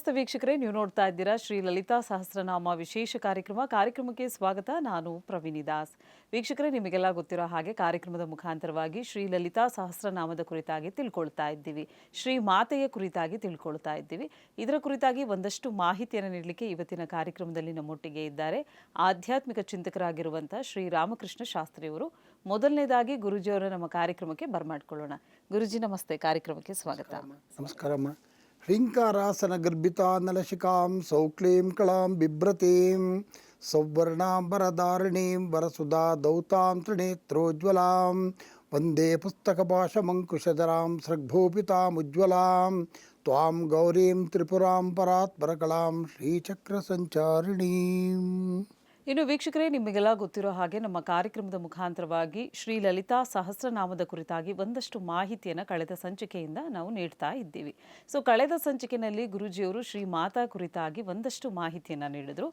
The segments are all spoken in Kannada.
ನಮಸ್ತೆ ವೀಕ್ಷಕರೇ, ನೀವು ನೋಡ್ತಾ ಇದ್ದೀರಾ ಶ್ರೀ ಲಲಿತಾ ಸಹಸ್ರನಾಮ ವಿಶೇಷ ಕಾರ್ಯಕ್ರಮಕ್ಕೆ ಸ್ವಾಗತ. ನಾನು ಪ್ರವೀಣಿ ದಾಸ್. ವೀಕ್ಷಕರೇ, ನಿಮಗೆಲ್ಲ ಗೊತ್ತಿರೋ ಹಾಗೆ ಕಾರ್ಯಕ್ರಮದ ಮುಖಾಂತರವಾಗಿ ಶ್ರೀ ಲಲಿತಾ ಸಹಸ್ರನಾಮದ ಕುರಿತಾಗಿ ತಿಳ್ಕೊಳ್ತಾ ಇದ್ದೀವಿ, ಶ್ರೀ ಮಾತೆಯ ಕುರಿತಾಗಿ ತಿಳ್ಕೊಳ್ತಾ ಇದ್ದೀವಿ. ಇದರ ಕುರಿತಾಗಿ ಒಂದಷ್ಟು ಮಾಹಿತಿಯನ್ನು ನೀಡಲಿಕ್ಕೆ ಇವತ್ತಿನ ಕಾರ್ಯಕ್ರಮದಲ್ಲಿ ನಮ್ಮೊಟ್ಟಿಗೆ ಇದ್ದಾರೆ ಆಧ್ಯಾತ್ಮಿಕ ಚಿಂತಕರಾಗಿರುವಂಥ ಶ್ರೀ ರಾಮಕೃಷ್ಣ ಶಾಸ್ತ್ರಿಯವರು. ಮೊದಲನೇದಾಗಿ ಗುರುಜಿಯವರ ನಮ್ಮ ಕಾರ್ಯಕ್ರಮಕ್ಕೆ ಬರ್ಮಾಡ್ಕೊಳ್ಳೋಣ. ಗುರುಜಿ ನಮಸ್ತೆ, ಕಾರ್ಯಕ್ರಮಕ್ಕೆ ಸ್ವಾಗತ. ನಮಸ್ಕಾರಮ್ಮ. ಹ್ರೀಂಕಾರಾಸನ ಗರ್ಭಿತಾನಲಶಿಕಾಂ ಸೌಕ್ಲೀಂ ಕಳಾಂ ಬಿಭ್ರತೀಂ ಸೌವರ್ಣಾಂಬರಧಾರಿಣೀಂ ವರಸುಧಾ ದೌತಾಂ ತ್ರಿನೇತ್ರೋಜ್ವಲಾಂ ವಂದೇ ಪುಸ್ತಕಪಾಶಮಂಕುಶಧರಾಂ ಸೃಗ್ಭೂಪಿತಾಮುಜ್ವಲಾಂ ತ್ವಾಂ ಗೌರೀಂ ತ್ರಿಪುರಾಂ ಪರಾತ್ಪರಕಲಾಂ ಶ್ರೀಚಕ್ರಸಂಚಾರಿಣೀಂ. ಇನ್ನು ವೀಕ್ಷಕರೇ, ನಿಮಗೆಲ್ಲ ಗೊತ್ತಿರೋ ಹಾಗೆ ನಮ್ಮ ಕಾರ್ಯಕ್ರಮದ ಮುಖಾಂತರವಾಗಿ ಶ್ರೀ ಲಲಿತಾ ಸಹಸ್ರನಾಮದ ಕುರಿತಾಗಿ ಒಂದಷ್ಟು ಮಾಹಿತಿಯನ್ನು ಕಳೆದ ಸಂಚಿಕೆಯಿಂದ ನಾವು ನೀಡ್ತಾ ಇದ್ದೀವಿ. ಕಳೆದ ಸಂಚಿಕೆಯಲ್ಲಿ ಗುರುಜಿಯವರು ಶ್ರೀ ಮಾತಾ ಕುರಿತಾಗಿ ಒಂದಷ್ಟು ಮಾಹಿತಿಯನ್ನು ನೀಡಿದರು.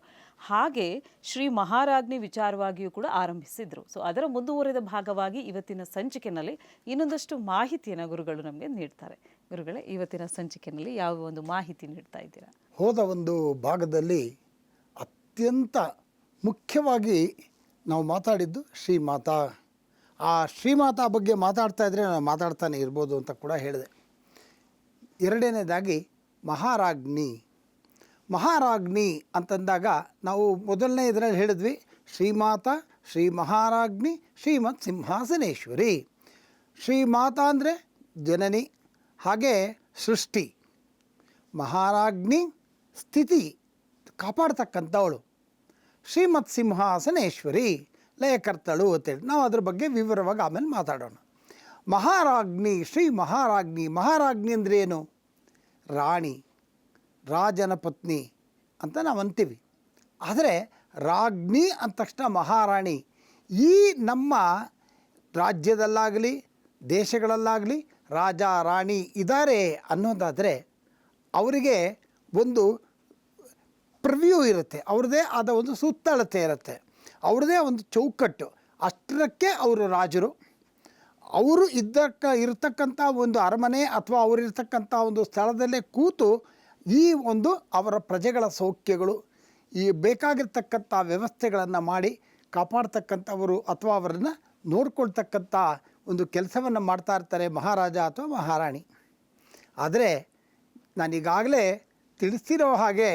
ಹಾಗೆ ಶ್ರೀ ಮಹಾರಾಜ್ಞಿ ವಿಚಾರವಾಗಿಯೂ ಕೂಡ ಆರಂಭಿಸಿದ್ರು. ಅದರ ಮುಂದುವರೆದ ಭಾಗವಾಗಿ ಇವತ್ತಿನ ಸಂಚಿಕೆಯಲ್ಲಿ ಇನ್ನೊಂದಷ್ಟು ಮಾಹಿತಿಯನ್ನು ಗುರುಗಳು ನಮಗೆ ನೀಡ್ತಾರೆ. ಗುರುಗಳೇ, ಇವತ್ತಿನ ಸಂಚಿಕೆಯಲ್ಲಿ ಯಾವ ಒಂದು ಮಾಹಿತಿ ನೀಡ್ತಾ ಇದ್ದೀರಾ? ಹೋದ ಒಂದು ಭಾಗದಲ್ಲಿ ಅತ್ಯಂತ ಮುಖ್ಯವಾಗಿ ನಾವು ಮಾತಾಡಿದ್ದು ಶ್ರೀಮಾತಾ. ಆ ಶ್ರೀಮಾತಾ ಬಗ್ಗೆ ಮಾತಾಡ್ತಾ ಇದ್ದರೆ ನಾನು ಮಾತಾಡ್ತಾನೆ ಇರ್ಬೋದು ಅಂತ ಕೂಡ ಹೇಳಿದೆ. ಎರಡನೇದಾಗಿ ಮಹಾರಾಜ್ಞಿ ಅಂತಂದಾಗ ನಾವು ಮೊದಲನೇ ಇದರಲ್ಲಿ ಹೇಳಿದ್ವಿ ಶ್ರೀಮಾತಾ, ಶ್ರೀ ಮಹಾರಾಜ್ಞಿ, ಶ್ರೀಮತ್ ಸಿಂಹಾಸನೇಶ್ವರಿ. ಶ್ರೀಮಾತಾ ಅಂದರೆ ಜನನಿ, ಹಾಗೆ ಸೃಷ್ಟಿ. ಮಹಾರಾಜ್ಞಿ ಸ್ಥಿತಿ ಕಾಪಾಡ್ತಕ್ಕಂಥವಳು. ಶ್ರೀಮತ್ ಸಿಂಹಾಸನೇಶ್ವರಿ ಲಯಕರ್ತಳು ಅಂತೇಳಿ ನಾವು ಅದ್ರ ಬಗ್ಗೆ ವಿವರವಾಗಿ ಆಮೇಲೆ ಮಾತಾಡೋಣ. ಮಹಾರಾಜ್ಞಿ, ಶ್ರೀ ಮಹಾರಾಜ್ಞಿ ಅಂದರೆ ಏನು? ರಾಣಿ, ರಾಜನ ಪತ್ನಿ ಅಂತ ನಾವು ಅಂತೀವಿ. ಆದರೆ ರಾಜ್ಞಿ ಅಂದ ತಕ್ಷಣ ಮಹಾರಾಣಿ. ಈ ನಮ್ಮ ರಾಜ್ಯದಲ್ಲಾಗಲಿ ದೇಶಗಳಲ್ಲಾಗಲಿ ರಾಜ ರಾಣಿ ಇದ್ದಾರೆ ಅನ್ನೋದಾದರೆ ಅವರಿಗೆ ಒಂದು ಪ್ರಿವ್ಯೂ ಇರುತ್ತೆ, ಅವ್ರದ್ದೇ ಆದ ಒಂದು ಸುತ್ತಳತೆ ಇರುತ್ತೆ, ಅವ್ರದ್ದೇ ಒಂದು ಚೌಕಟ್ಟು. ಅಷ್ಟರಕ್ಕೆ ಅವರು ರಾಜರು. ಅವರು ಇರತಕ್ಕಂಥ ಒಂದು ಅರಮನೆ ಅಥವಾ ಅವರಿರ್ತಕ್ಕಂಥ ಒಂದು ಸ್ಥಳದಲ್ಲೇ ಕೂತು ಈ ಒಂದು ಅವರ ಪ್ರಜೆಗಳ ಸೌಖ್ಯಗಳು, ಈ ಬೇಕಾಗಿರ್ತಕ್ಕಂಥ ವ್ಯವಸ್ಥೆಗಳನ್ನು ಮಾಡಿ ಕಾಪಾಡ್ತಕ್ಕಂಥವರು ಅಥವಾ ಅವರನ್ನು ನೋಡ್ಕೊಳ್ತಕ್ಕಂಥ ಒಂದು ಕೆಲಸವನ್ನು ಮಾಡ್ತಾ ಇರ್ತಾರೆ ಮಹಾರಾಜ ಅಥವಾ ಮಹಾರಾಣಿ. ಆದರೆ ನಾನೀಗಾಗಲೇ ತಿಳಿಸಿರೋ ಹಾಗೆ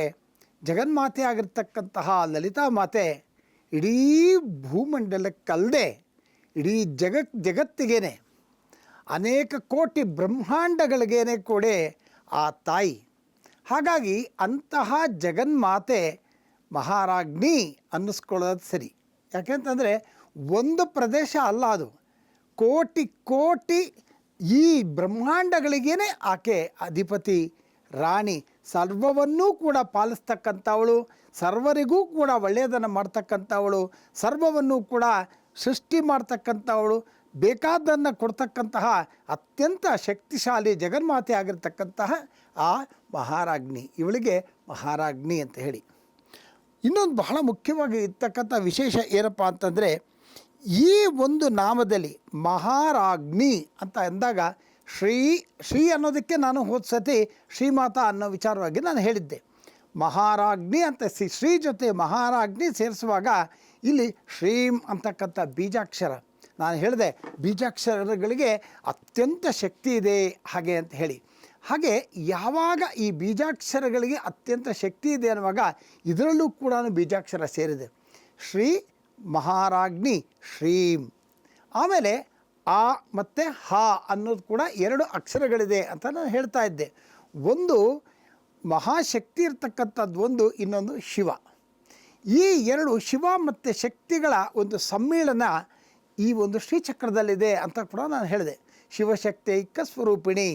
ಜಗನ್ಮಾತೆ ಆಗಿರ್ತಕ್ಕಂತಹ ಲಲಿತಾ ಮಾತೆ ಇಡೀ ಭೂಮಂಡಲಕ್ಕಲ್ಲದೆ ಇಡೀ ಜಗತ್ತಿಗೇನೆ ಅನೇಕ ಕೋಟಿ ಬ್ರಹ್ಮಾಂಡಗಳಿಗೇನೆ ಕೂಡ ಆ ತಾಯಿ. ಹಾಗಾಗಿ ಅಂತಹ ಜಗನ್ಮಾತೆ ಮಹಾರಾಜ್ಞಿ ಅನ್ನಿಸ್ಕೊಳ್ಳೋದು ಸರಿ. ಯಾಕೆಂತಂದರೆ ಒಂದು ಪ್ರದೇಶ ಅಲ್ಲ, ಅದು ಕೋಟಿ ಕೋಟಿ ಈ ಬ್ರಹ್ಮಾಂಡಗಳಿಗೇನೆ ಆಕೆ ಅಧಿಪತಿ, ರಾಣಿ. ಸರ್ವವನ್ನೂ ಕೂಡ ಪಾಲಿಸ್ತಕ್ಕಂಥವಳು, ಸರ್ವರಿಗೂ ಕೂಡ ಒಳ್ಳೆಯದನ್ನು ಮಾಡ್ತಕ್ಕಂಥವಳು, ಸರ್ವವನ್ನೂ ಕೂಡ ಸೃಷ್ಟಿ ಮಾಡ್ತಕ್ಕಂಥವಳು, ಬೇಕಾದ್ದನ್ನು ಕೊಡ್ತಕ್ಕಂತಹ ಅತ್ಯಂತ ಶಕ್ತಿಶಾಲಿ ಜಗನ್ಮಾತೆ ಆಗಿರ್ತಕ್ಕಂತಹ ಆ ಮಹಾರಾಜ್ಞಿ, ಇವಳಿಗೆ ಮಹಾರಾಜ್ಞಿ ಅಂತ ಹೇಳಿ. ಇನ್ನೊಂದು ಬಹಳ ಮುಖ್ಯವಾಗಿ ಇರ್ತಕ್ಕಂಥ ವಿಶೇಷ ಏನಪ್ಪ ಅಂತಂದರೆ, ಈ ಒಂದು ನಾಮದಲ್ಲಿ ಮಹಾರಾಜ್ಞಿ ಅಂತ ಅಂದಾಗ ಶ್ರೀ ಅನ್ನೋದಕ್ಕೆ ನಾನು ಹೋದ ಸತಿ ಶ್ರೀಮಾತಾ ಅನ್ನೋ ವಿಚಾರವಾಗಿ ನಾನು ಹೇಳಿದ್ದೆ. ಮಹಾರಾಜ್ಞಿ ಅಂತ ಶ್ರೀ ಜೊತೆ ಮಹಾರಾಜ್ಞಿ ಸೇರಿಸುವಾಗ ಇಲ್ಲಿ ಶ್ರೀಂ ಅಂತಕ್ಕಂಥ ಬೀಜಾಕ್ಷರ ನಾನು ಹೇಳಿದೆ, ಬೀಜಾಕ್ಷರಗಳಿಗೆ ಅತ್ಯಂತ ಶಕ್ತಿ ಇದೆ ಹಾಗೆ ಅಂತ ಹೇಳಿ. ಹಾಗೆ ಯಾವಾಗ ಈ ಬೀಜಾಕ್ಷರಗಳಿಗೆ ಅತ್ಯಂತ ಶಕ್ತಿ ಇದೆ ಅನ್ನುವಾಗ ಇದರಲ್ಲೂ ಕೂಡ ಬೀಜಾಕ್ಷರ ಸೇರಿದೆ. ಶ್ರೀ ಮಹಾರಾಜ್ಞಿ ಶ್ರೀಂ. ಆಮೇಲೆ ಆ ಮತ್ತು ಹ ಅನ್ನೋದು ಕೂಡ ಎರಡು ಅಕ್ಷರಗಳಿದೆ ಅಂತ ನಾನು ಹೇಳ್ತಾ ಇದ್ದೆ. ಒಂದು ಮಹಾಶಕ್ತಿ ಇರ್ತಕ್ಕಂಥದ್ದು, ಒಂದು ಇನ್ನೊಂದು ಶಿವ. ಈ ಎರಡು ಶಿವ ಮತ್ತು ಶಕ್ತಿಗಳ ಒಂದು ಸಮ್ಮಿಳನ ಈ ಒಂದು ಶ್ರೀಚಕ್ರದಲ್ಲಿದೆ ಅಂತ ಕೂಡ ನಾನು ಹೇಳಿದೆ. ಶಿವಶಕ್ತಿ ಐಕ್ಯ ಸ್ವರೂಪಿಣಿ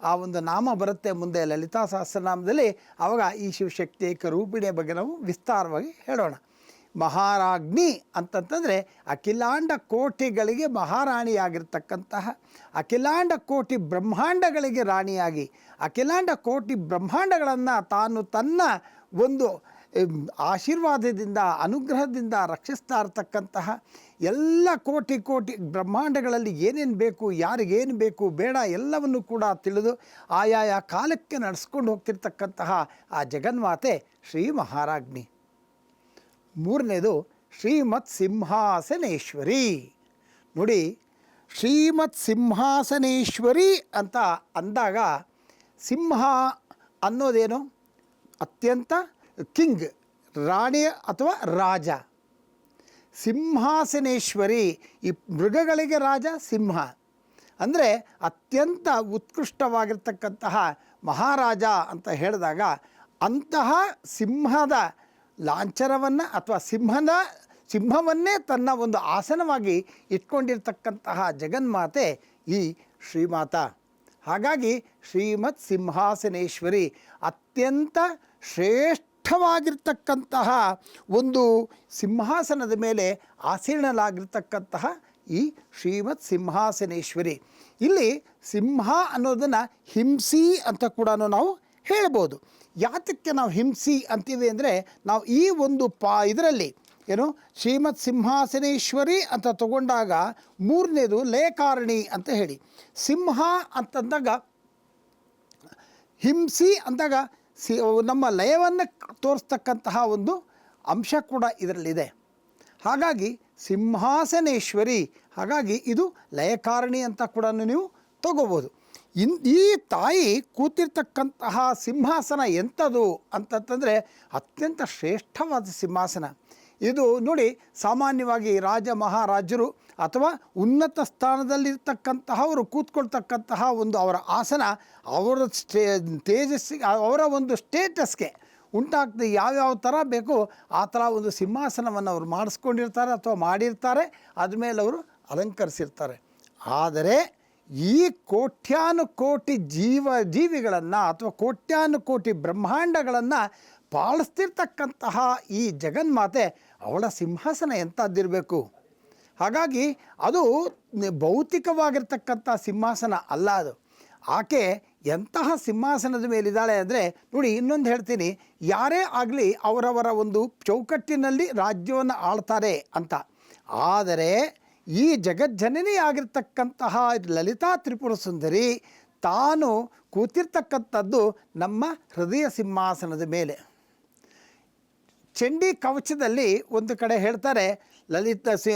ಆ ಒಂದು ನಾಮ ಬರುತ್ತೆ ಮುಂದೆ ಲಲಿತಾ ಸಹಸ್ರನಾಮದಲ್ಲಿ. ಆವಾಗ ಈ ಶಿವಶಕ್ತಿ ಐಕ್ಯ ರೂಪಿಣಿಯ ಬಗ್ಗೆ ನಾವು ವಿಸ್ತಾರವಾಗಿ ಹೇಳೋಣ. ಮಹಾರಾಜ್ಞಿ ಅಂತಂತಂದರೆ ಅಖಿಲಾಂಡ ಕೋಟಿಗಳಿಗೆ ಮಹಾರಾಣಿಯಾಗಿರ್ತಕ್ಕಂತಹ, ಅಖಿಲಾಂಡ ಕೋಟಿ ಬ್ರಹ್ಮಾಂಡಗಳಿಗೆ ರಾಣಿಯಾಗಿ ಅಖಿಲಾಂಡ ಕೋಟಿ ಬ್ರಹ್ಮಾಂಡಗಳನ್ನು ತಾನು ತನ್ನ ಒಂದು ಆಶೀರ್ವಾದದಿಂದ ಅನುಗ್ರಹದಿಂದ ರಕ್ಷಿಸ್ತಾ ಇರತಕ್ಕಂತಹ ಎಲ್ಲ ಕೋಟಿ ಕೋಟಿ ಬ್ರಹ್ಮಾಂಡಗಳಲ್ಲಿ ಏನೇನು ಬೇಕು, ಯಾರಿಗೇನು ಬೇಕು ಬೇಡ ಎಲ್ಲವನ್ನು ಕೂಡ ತಿಳಿದು ಆಯಾಯ ಕಾಲಕ್ಕೆ ನಡೆಸ್ಕೊಂಡು ಹೋಗ್ತಿರ್ತಕ್ಕಂತಹ ಆ ಜಗನ್ಮಾತೆ ಶ್ರೀ ಮಹಾರಾಜ್ಞಿ. ಮೂರನೇದು ಶ್ರೀಮತ್ ಸಿಂಹಾಸನೇಶ್ವರಿ. ನೋಡಿ, ಶ್ರೀಮತ್ ಸಿಂಹಾಸನೇಶ್ವರಿ ಅಂತ ಅಂದಾಗ ಸಿಂಹ ಅನ್ನೋದೇನು? ಅತ್ಯಂತ ಕಿಂಗ್, ರಾಣಿ ಅಥವಾ ರಾಜ. ಸಿಂಹಾಸನೇಶ್ವರಿ, ಈ ಮೃಗಗಳಿಗೆ ರಾಜ ಸಿಂಹ ಅಂದರೆ ಅತ್ಯಂತ ಉತ್ಕೃಷ್ಟವಾಗಿರ್ತಕ್ಕಂತಹ ಮಹಾರಾಜ ಅಂತ ಹೇಳಿದಾಗ ಅಂತಹ ಸಿಂಹದ ಲಾಂಛನವನ್ನು ಅಥವಾ ಸಿಂಹವನ್ನೇ ತನ್ನ ಒಂದು ಆಸನವಾಗಿ ಇಟ್ಕೊಂಡಿರ್ತಕ್ಕಂತಹ ಜಗನ್ಮಾತೆ ಈ ಶ್ರೀಮಾತಾ. ಹಾಗಾಗಿ ಶ್ರೀಮತ್ ಸಿಂಹಾಸನೇಶ್ವರಿ ಅತ್ಯಂತ ಶ್ರೇಷ್ಠವಾಗಿರ್ತಕ್ಕಂತಹ ಒಂದು ಸಿಂಹಾಸನದ ಮೇಲೆ ಆಸೀನಲಾಗಿರ್ತಕ್ಕಂತಹ ಈ ಶ್ರೀಮತ್ ಸಿಂಹಾಸನೇಶ್ವರಿ. ಇಲ್ಲಿ ಸಿಂಹ ಅನ್ನೋದನ್ನು ಹಿಂಸಿ ಅಂತ ಕೂಡ ನಾವು ಹೇಳ್ಬೋದು. ಯಾತಕ್ಕೆ ನಾವು ಹಿಂಸಿ ಅಂತೀವಿ ಅಂದರೆ, ನಾವು ಈ ಒಂದು ಇದರಲ್ಲಿ ಏನು ಶ್ರೀಮತ್ ಸಿಂಹಾಸನೇಶ್ವರಿ ಅಂತ ತಗೊಂಡಾಗ ಮೂರನೇದು ಲಯಕಾರಣಿ ಅಂತ ಹೇಳಿ, ಸಿಂಹ ಅಂತಂದಾಗ ಹಿಂಸಿ ಅಂದಾಗ ನಮ್ಮ ಲಯವನ್ನು ತೋರಿಸ್ತಕ್ಕಂತಹ ಒಂದು ಅಂಶ ಕೂಡ ಇದರಲ್ಲಿದೆ. ಹಾಗಾಗಿ ಸಿಂಹಾಸನೇಶ್ವರಿ, ಹಾಗಾಗಿ ಇದು ಲಯಕಾರಣಿ ಅಂತ ಕೂಡ ನೀವು ತಗೋಬೋದು. ಈ ತಾಯಿ ಕೂತಿರ್ತಕ್ಕಂತಹ ಸಿಂಹಾಸನ ಎಂಥದ್ದು ಅಂತಂದರೆ ಅತ್ಯಂತ ಶ್ರೇಷ್ಠವಾದ ಸಿಂಹಾಸನ ಇದು. ನೋಡಿ, ಸಾಮಾನ್ಯವಾಗಿ ರಾಜ ಮಹಾರಾಜರು ಅಥವಾ ಉನ್ನತ ಸ್ಥಾನದಲ್ಲಿರ್ತಕ್ಕಂತಹವರು ಕೂತ್ಕೊಳ್ತಕ್ಕಂತಹ ಒಂದು ಅವರ ಆಸನ ಅವರ ತೇಜಸ್ಸಿಗೆ, ಅವರ ಒಂದು ಸ್ಟೇಟಸ್ಗೆ ಉಂಟಾಗ್ತದೆ. ಯಾವ್ಯಾವ ಥರ ಬೇಕೋ ಆ ಥರ ಒಂದು ಸಿಂಹಾಸನವನ್ನು ಅವರು ಮಾಡಿಸ್ಕೊಂಡಿರ್ತಾರೆ ಅಥವಾ ಮಾಡಿರ್ತಾರೆ, ಅದ್ಮೇಲೆ ಅವರು ಅಲಂಕರಿಸಿರ್ತಾರೆ. ಆದರೆ ಈ ಕೋಟ್ಯಾನುಕೋಟಿ ಜೀವಿಗಳನ್ನು ಅಥವಾ ಕೋಟ್ಯಾನುಕೋಟಿ ಬ್ರಹ್ಮಾಂಡಗಳನ್ನು ಪಾಲಿಸ್ತಿರ್ತಕ್ಕಂತಹ ಈ ಜಗನ್ಮಾತೆ, ಅವಳ ಸಿಂಹಾಸನ ಎಂಥದ್ದಿರಬೇಕು. ಹಾಗಾಗಿ ಅದು ಭೌತಿಕವಾಗಿರ್ತಕ್ಕಂಥ ಸಿಂಹಾಸನ ಅಲ್ಲ, ಅದು ಆಕೆ ಎಂತಹ ಸಿಂಹಾಸನದ ಮೇಲಿದ್ದಾಳೆ ಅಂದರೆ, ನೋಡಿ ಇನ್ನೊಂದು ಹೇಳ್ತೀನಿ, ಯಾರೇ ಆಗಲಿ ಅವರವರ ಒಂದು ಚೌಕಟ್ಟಿನಲ್ಲಿ ರಾಜ್ಯವನ್ನು ಆಳ್ತಾರೆ ಅಂತ. ಆದರೆ ಈ ಜಗಜ್ಜನನಿ ಆಗಿರ್ತಕ್ಕಂತಹ ಲಲಿತಾ ತ್ರಿಪುರ ಸುಂದರಿ ತಾನು ಕೂತಿರ್ತಕ್ಕಂಥದ್ದು ನಮ್ಮ ಹೃದಯ ಸಿಂಹಾಸನದ ಮೇಲೆ. ಚಂಡಿ ಕವಚದಲ್ಲಿ ಒಂದು ಕಡೆ ಹೇಳ್ತಾರೆ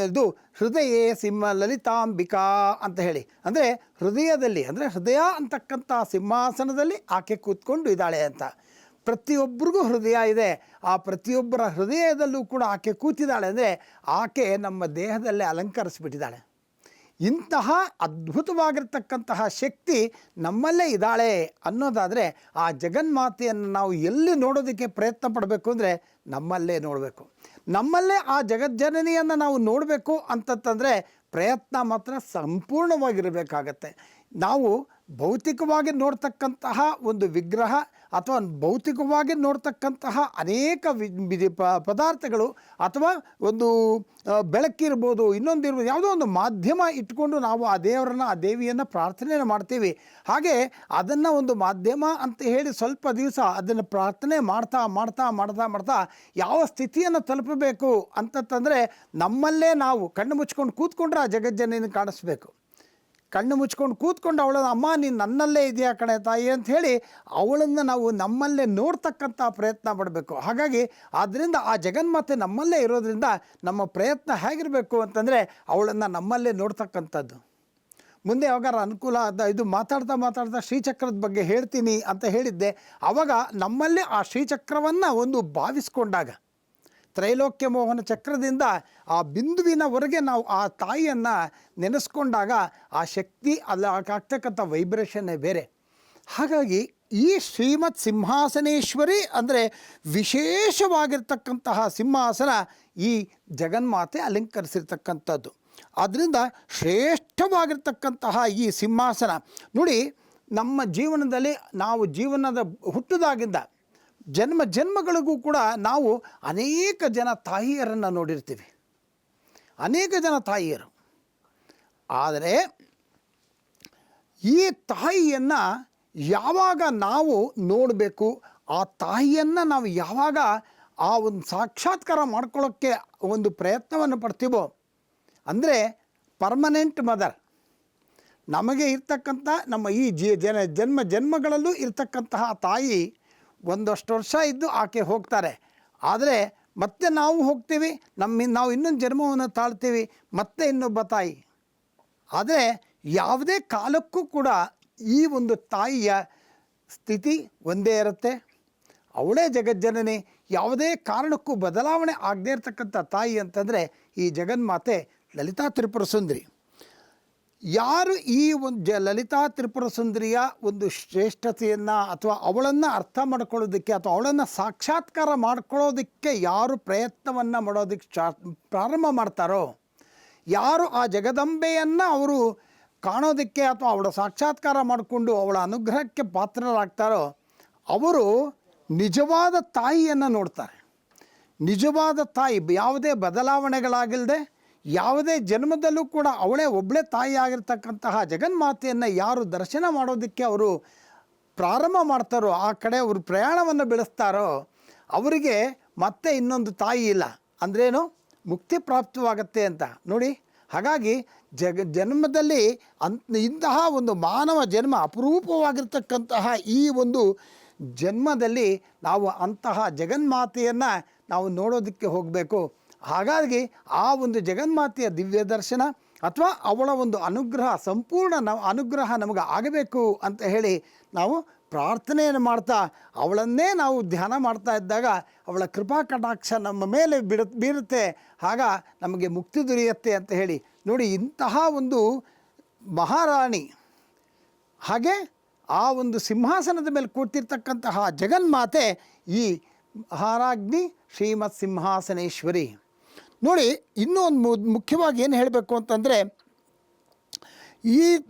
ಇದು ಹೃದಯೇ ಲಲಿತಾಂಬಿಕಾ ಅಂತ ಹೇಳಿ, ಅಂದರೆ ಹೃದಯದಲ್ಲಿ, ಅಂದರೆ ಹೃದಯ ಅಂತಕ್ಕಂಥ ಸಿಂಹಾಸನದಲ್ಲಿ ಆಕೆ ಕೂತ್ಕೊಂಡು ಇದ್ದಾಳೆ ಅಂತ. ಪ್ರತಿಯೊಬ್ಬರಿಗೂ ಹೃದಯ ಇದೆ, ಆ ಪ್ರತಿಯೊಬ್ಬರ ಹೃದಯದಲ್ಲೂ ಕೂಡ ಆಕೆ ಕೂತಿದ್ದಾಳೆ. ಅಂದರೆ ಆಕೆ ನಮ್ಮ ದೇಹದಲ್ಲೇ ಅಲಂಕರಿಸಿಬಿಟ್ಟಿದ್ದಾಳೆ. ಇಂತಹ ಅದ್ಭುತವಾಗಿರ್ತಕ್ಕಂತಹ ಶಕ್ತಿ ನಮ್ಮಲ್ಲೇ ಇದ್ದಾಳೆ ಅನ್ನೋದಾದರೆ, ಆ ಜಗನ್ಮಾತೆಯನ್ನು ನಾವು ಎಲ್ಲಿ ನೋಡೋದಕ್ಕೆ ಪ್ರಯತ್ನ ಪಡಬೇಕು ಅಂದರೆ ನಮ್ಮಲ್ಲೇ ನೋಡಬೇಕು. ನಮ್ಮಲ್ಲೇ ಆ ಜಗಜ್ಜನನಿಯನ್ನು ನಾವು ನೋಡಬೇಕು ಅಂತಂತಂದರೆ ಪ್ರಯತ್ನ ಮಾತ್ರ ಸಂಪೂರ್ಣವಾಗಿರಬೇಕಾಗತ್ತೆ. ನಾವು ಭೌತಿಕವಾಗಿ ನೋಡ್ತಕ್ಕಂತಹ ಒಂದು ವಿಗ್ರಹ ಅಥವಾ ಭೌತಿಕವಾಗಿ ನೋಡ್ತಕ್ಕಂತಹ ಅನೇಕ ಪದಾರ್ಥಗಳು ಅಥವಾ ಒಂದು ಬೆಳಕಿರ್ಬೋದು, ಇನ್ನೊಂದಿರ್ಬೋದು, ಯಾವುದೋ ಒಂದು ಮಾಧ್ಯಮ ಇಟ್ಕೊಂಡು ನಾವು ಆ ದೇವರನ್ನು, ಆ ದೇವಿಯನ್ನು ಪ್ರಾರ್ಥನೆಯನ್ನು ಮಾಡ್ತೀವಿ. ಹಾಗೆ ಅದನ್ನು ಒಂದು ಮಾಧ್ಯಮ ಅಂತ ಹೇಳಿ ಸ್ವಲ್ಪ ದಿವಸ ಅದನ್ನು ಪ್ರಾರ್ಥನೆ ಮಾಡ್ತಾ ಮಾಡ್ತಾ ಮಾಡ್ತಾ ಮಾಡ್ತಾ ಯಾವ ಸ್ಥಿತಿಯನ್ನು ತಲುಪಬೇಕು ಅಂತಂದರೆ, ನಮ್ಮಲ್ಲೇ ನಾವು ಕಣ್ಣು ಮುಚ್ಕೊಂಡು ಕೂತ್ಕೊಂಡ್ರೆ ಆ ಜಗಜ್ಜನನಿಯನ್ನು ಕಾಣಿಸ್ಬೇಕು. ಕಣ್ಣು ಮುಚ್ಕೊಂಡು ಕೂತ್ಕೊಂಡು ಅವಳನ್ನು, ಅಮ್ಮ ನೀನು ನನ್ನಲ್ಲೇ ಇದೆಯಾ ಕಣೆ ತಾಯಿ ಅಂತ ಹೇಳಿ ಅವಳನ್ನು ನಾವು ನಮ್ಮಲ್ಲೇ ನೋಡ್ತಕ್ಕಂಥ ಪ್ರಯತ್ನ ಪಡಬೇಕು. ಹಾಗಾಗಿ ಆದ್ದರಿಂದ ಆ ಜಗನ್ಮಾತೆ ನಮ್ಮಲ್ಲೇ ಇರೋದ್ರಿಂದ ನಮ್ಮ ಪ್ರಯತ್ನ ಹೇಗಿರಬೇಕು ಅಂತಂದರೆ ಅವಳನ್ನು ನಮ್ಮಲ್ಲೇ ನೋಡ್ತಕ್ಕಂಥದ್ದು. ಮುಂದೆ ಯಾವಾಗಾರ ಅನುಕೂಲ ಇದು ಮಾತಾಡ್ತಾ ಶ್ರೀಚಕ್ರದ ಬಗ್ಗೆ ಹೇಳ್ತೀನಿ ಅಂತ ಹೇಳಿದ್ದೆ. ಆವಾಗ ನಮ್ಮಲ್ಲೇ ಆ ಶ್ರೀಚಕ್ರವನ್ನು ಒಂದು ಭಾವಿಸ್ಕೊಂಡಾಗ, ತ್ರೈಲೋಕ್ಯ ಮೋಹನ ಚಕ್ರದಿಂದ ಆ ಬಿಂದುವಿನವರೆಗೆ ನಾವು ಆ ತಾಯಿಯನ್ನು ನೆನೆಸ್ಕೊಂಡಾಗ ಆ ಶಕ್ತಿ ಅಲ್ಲಿ ಆಗ್ತಕ್ಕಂಥ ವೈಬ್ರೇಷನ್ನೇ ಬೇರೆ. ಹಾಗಾಗಿ ಈ ಶ್ರೀಮತ್ ಸಿಂಹಾಸನೇಶ್ವರಿ ಅಂದರೆ ವಿಶೇಷವಾಗಿರ್ತಕ್ಕಂತಹ ಸಿಂಹಾಸನ ಈ ಜಗನ್ಮಾತೆ ಅಲಂಕರಿಸಿರ್ತಕ್ಕಂಥದ್ದು. ಆದ್ದರಿಂದ ಶ್ರೇಷ್ಠವಾಗಿರ್ತಕ್ಕಂತಹ ಈ ಸಿಂಹಾಸನ ನೋಡಿ, ನಮ್ಮ ಜೀವನದಲ್ಲಿ ನಾವು ಜೀವನದ ಹುಟ್ಟಿದಾಗಿಂದ ಜನ್ಮಗಳಿಗೂ ಕೂಡ ನಾವು ಅನೇಕ ಜನ ತಾಯಿಯರನ್ನು ನೋಡಿರ್ತೀವಿ, ಅನೇಕ ಜನ ತಾಯಿಯರು. ಆದರೆ ಈ ತಾಯಿಯನ್ನು ಯಾವಾಗ ನಾವು ನೋಡಬೇಕು, ಆ ತಾಯಿಯನ್ನು ನಾವು ಯಾವಾಗ ಆ ಒಂದು ಸಾಕ್ಷಾತ್ಕಾರ ಮಾಡ್ಕೊಳ್ಳೋಕ್ಕೆ ಒಂದು ಪ್ರಯತ್ನವನ್ನು ಪಡ್ತೀವೋ, ಅಂದರೆ ಪರ್ಮನೆಂಟ್ ಮದರ್. ನಮಗೆ ಇರ್ತಕ್ಕಂಥ ನಮ್ಮ ಈ ಜನ್ಮಗಳಲ್ಲೂ ಇರ್ತಕ್ಕಂತಹ ತಾಯಿ ಒಂದಷ್ಟು ವರ್ಷ ಇದ್ದು ಆಕೆ ಹೋಗ್ತಾರೆ. ಆದರೆ ಮತ್ತೆ ನಾವು ಹೋಗ್ತೀವಿ, ನಾವು ಇನ್ನೊಂದು ಜನ್ಮವನ್ನು ತಾಳ್ತೀವಿ, ಮತ್ತೆ ಇನ್ನೊಬ್ಬ ತಾಯಿ. ಆದರೆ ಯಾವುದೇ ಕಾಲಕ್ಕೂ ಕೂಡ ಈ ಒಂದು ತಾಯಿಯ ಸ್ಥಿತಿ ಒಂದೇ ಇರುತ್ತೆ. ಅವಳೇ ಜಗಜ್ಜನನಿ. ಯಾವುದೇ ಕಾರಣಕ್ಕೂ ಬದಲಾವಣೆ ಆಗದೇ ಇರತಕ್ಕಂಥ ತಾಯಿ ಅಂತಂದರೆ ಈ ಜಗನ್ಮಾತೆ ಲಲಿತಾ ತ್ರಿಪುರ ಸುಂದರಿ. ಯಾರು ಈ ಒಂದು ಲಲಿತಾ ತ್ರಿಪುರ ಸುಂದರಿಯ ಒಂದು ಶ್ರೇಷ್ಠತೆಯನ್ನು ಅಥವಾ ಅವಳನ್ನು ಅರ್ಥ ಮಾಡ್ಕೊಳ್ಳೋದಕ್ಕೆ ಅಥವಾ ಅವಳನ್ನು ಸಾಕ್ಷಾತ್ಕಾರ ಮಾಡ್ಕೊಳ್ಳೋದಕ್ಕೆ ಯಾರು ಪ್ರಯತ್ನವನ್ನು ಮಾಡೋದಕ್ಕೆ ಪ್ರಾರಂಭ ಮಾಡ್ತಾರೋ, ಯಾರು ಆ ಜಗದಂಬೆಯನ್ನು ಅವರು ಕಾಣೋದಕ್ಕೆ ಅಥವಾ ಅವಳ ಸಾಕ್ಷಾತ್ಕಾರ ಮಾಡಿಕೊಂಡು ಅವಳ ಅನುಗ್ರಹಕ್ಕೆ ಪಾತ್ರರಾಗ್ತಾರೋ ಅವರು ನಿಜವಾದ ತಾಯಿಯನ್ನು ನೋಡ್ತಾರೆ. ನಿಜವಾದ ತಾಯಿ ಯಾವುದೇ ಬದಲಾವಣೆಗಳಾಗಿಲ್ಲದೆ ಯಾವುದೇ ಜನ್ಮದಲ್ಲೂ ಕೂಡ ಅವಳೇ ಒಬ್ಬಳೇ ತಾಯಿ ಆಗಿರ್ತಕ್ಕಂತಹ ಜಗನ್ಮಾತೆಯನ್ನು ಯಾರು ದರ್ಶನ ಮಾಡೋದಕ್ಕೆ ಅವರು ಪ್ರಾರಂಭ ಮಾಡ್ತಾರೋ, ಆ ಕಡೆ ಅವರು ಪ್ರಯಾಣವನ್ನು ಬೆಳೆಸ್ತಾರೋ ಅವರಿಗೆ ಮತ್ತೆ ಇನ್ನೊಂದು ತಾಯಿ ಇಲ್ಲ. ಅಂದ್ರೇನು? ಮುಕ್ತಿ ಪ್ರಾಪ್ತವಾಗತ್ತೆ ಅಂತ ನೋಡಿ. ಹಾಗಾಗಿ ಜನ್ಮದಲ್ಲಿ ಇಂತಹ ಒಂದು ಮಾನವ ಜನ್ಮ ಅಪರೂಪವಾಗಿರ್ತಕ್ಕಂತಹ ಈ ಒಂದು ಜನ್ಮದಲ್ಲಿ ನಾವು ಅಂತಹ ಜಗನ್ಮಾತೆಯನ್ನು ನಾವು ನೋಡೋದಕ್ಕೆ ಹೋಗಬೇಕು. ಹಾಗಾಗಿ ಆ ಒಂದು ಜಗನ್ಮಾತೆಯ ದಿವ್ಯ ದರ್ಶನ ಅಥವಾ ಅವಳ ಒಂದು ಅನುಗ್ರಹ, ಸಂಪೂರ್ಣ ಅನುಗ್ರಹ ನಮಗೆ ಆಗಬೇಕು ಅಂತ ಹೇಳಿ ನಾವು ಪ್ರಾರ್ಥನೆಯನ್ನು ಮಾಡ್ತಾ ಅವಳನ್ನೇ ನಾವು ಧ್ಯಾನ ಮಾಡ್ತಾ ಇದ್ದಾಗ ಅವಳ ಕೃಪಾ ಕಟಾಕ್ಷ ನಮ್ಮ ಮೇಲೆ ಬೀರುತ್ತೆ. ಆಗ ನಮಗೆ ಮುಕ್ತಿ ದೊರೆಯುತ್ತೆ ಅಂತ ಹೇಳಿ ನೋಡಿ. ಇಂತಹ ಒಂದು ಮಹಾರಾಣಿ, ಹಾಗೆ ಆ ಒಂದು ಸಿಂಹಾಸನದ ಮೇಲೆ ಕೂತಿರ್ತಕ್ಕಂತಹ ಜಗನ್ಮಾತೆ ಈ ಮಹಾರಾಜ್ಞಿ ಶ್ರೀಮತ್ ಸಿಂಹಾಸನೇಶ್ವರಿ. ನೋಡಿ, ಇನ್ನೂ ಒಂದು ಮುಖ್ಯವಾಗಿ ಏನು ಹೇಳಬೇಕು ಅಂತಂದರೆ, ಈ